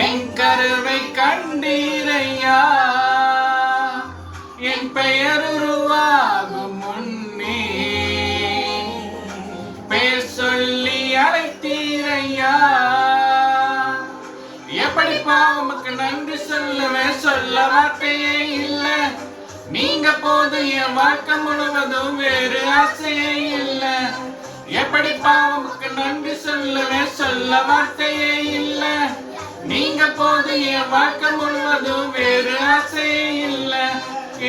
என் கருவை கண்டீரையா, என் பெயர் உருவாகும் முன்னே பெயர் சொல்லி அழைத்தீரையா. எப்படிப்பா உமக்கு நன்றி சொல்லுவேன், சொல்ல வார்த்தையே இல்ல. நீங்க போது என் வாழ்க்கை முழுவதும் வேறு ஆசையே இல்ல. எப்படிப்பா உமக்கு நன்றி சொல்லுவேன், சொல்ல வார்த்தையே இல்ல. நீங்க போது என் வாழ்க்கை முழுவதும் வேறு ஆசையே இல்ல.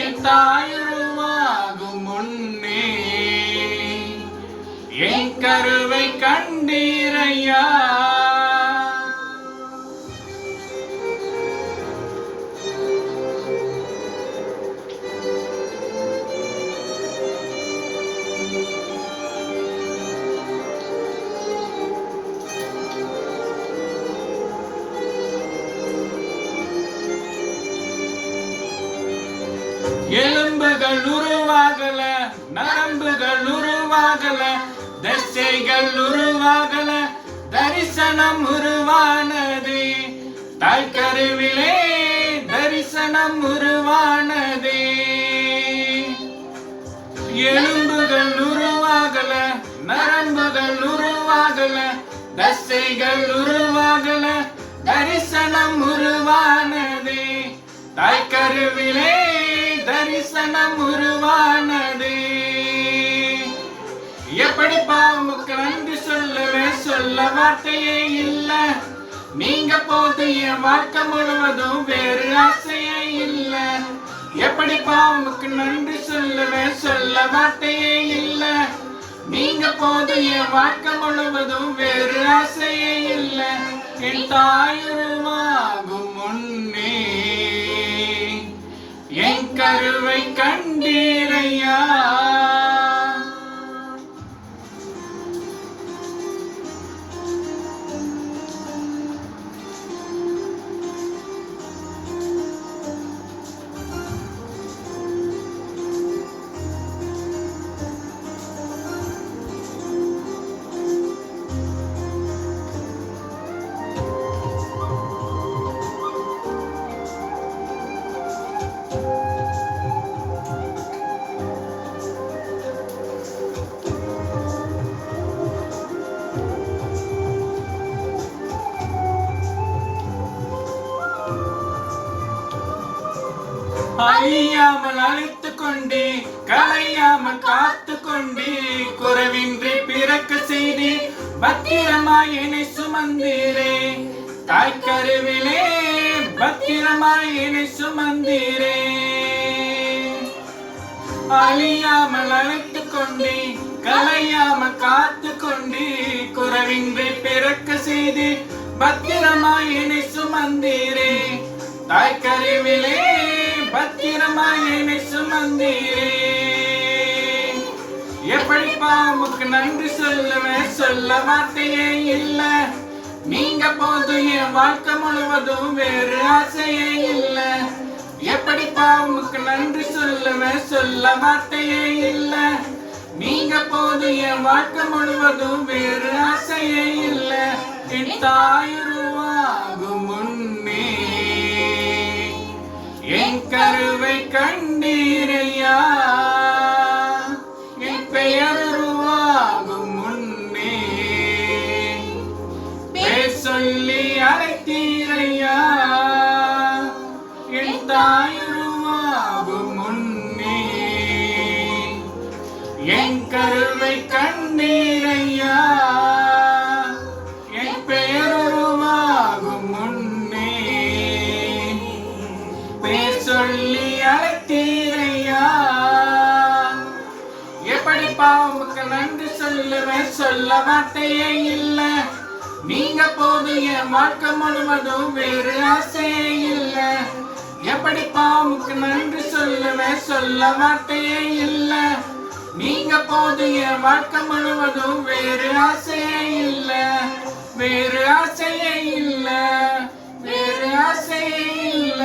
என் தாயுருவாகும் முன்னே என் கருவை கண்டீரையா. எலும்புகள் உருவாகல, நரம்புகள் உருவாகல, தசைகள் உருவாகல, தரிசனம் உருவானது. தாய் கருவிலே தரிசனம் உருவானது. எலும்புகள் உருவாகல, நரம்புகள் உருவாகல, தசைகள் உருவாகல, தரிசனம் உருவானது. தாய் கருவிலே தரிசனம் உருவானது. எப்படிப்பா உமக்கு நன்றி சொல்லுவேன், சொல்ல வார்த்தையே இல்ல. நீங்க போது என் வாழ்க்கை முழுவதும் வேறு ஆசையே இல்ல. எப்படிப்பா உமக்கு நன்றி சொல்லுவேன், சொல்ல வார்த்தையே இல்ல. நீங்க போது என் வாழ்க்கை முழுவதும் வேறு ஆசையே இல்ல. என் தாயுருவாகும் முன்னே என் கருவை கண்டீரையா. அழியாமல் அழைத்து கொண்டே, கலையாமல் காத்து கொண்டே, குறைவின்றி பிறக்க செய்தே, பத்திரமாய் என்னை சுமந்தீரே. தாய் கருவிலே பத்திரமாய் என்னை சுமந்தீரே. அழியாமல் அழைத்து கொண்டே, கலையாமல் காத்து கொண்டே, குறைவின்றி பிறக்க செய்தே, பத்திரமாய் என்னை சுமந்தீரே. தாய் கருவிலே பத்திரமாய் என்னை சுமந்தீரே. எப்படிப்பா உமக்கு நன்றி சொல்லுவேன், சொல்ல வார்த்தையே இல்ல. நீங்க போது என் வாழ்க்கை முழுவதும் வேறு ஆசையே இல்ல. எப்படிப்பா உமக்கு நன்றி சொல்லுவேன், சொல்ல வார்த்தையே இல்ல. நீங்க போது என் வாழ்க்கை முழுவதும் வேறு ஆசையே இல்ல. என் தாயுருவாகும் முன்னே என் கருவை கண்டீரையா. என் பெயர் உருவாகும் முன்னே பெயர் சொல்லி அழைத்தீரையா. என் தாயுருவாகும் முன்னே என் கருவை கண்டீரையா. என் பெயர் உருவாகும் முன்னே பெயர் சொல்லி அழைத்தீரையா. எப்படிப்பா உமக்கு நன்றி சொல்லுவேன், சொல்ல வார்த்தையே இல்ல. நீங்க போது என் வாழ்க்கை முழுவதும் வேறு ஆசையே இல்ல. எப்படிப்பா உமக்கு நன்றி சொல்லுவேன், சொல்ல வார்த்தையே இல்ல. நீங்க போது என் வாழ்க்கை முழுவதும் வேறு ஆசையே இல்ல. வேறு ஆசையே இல்ல. வேறு ஆசையே இல்ல.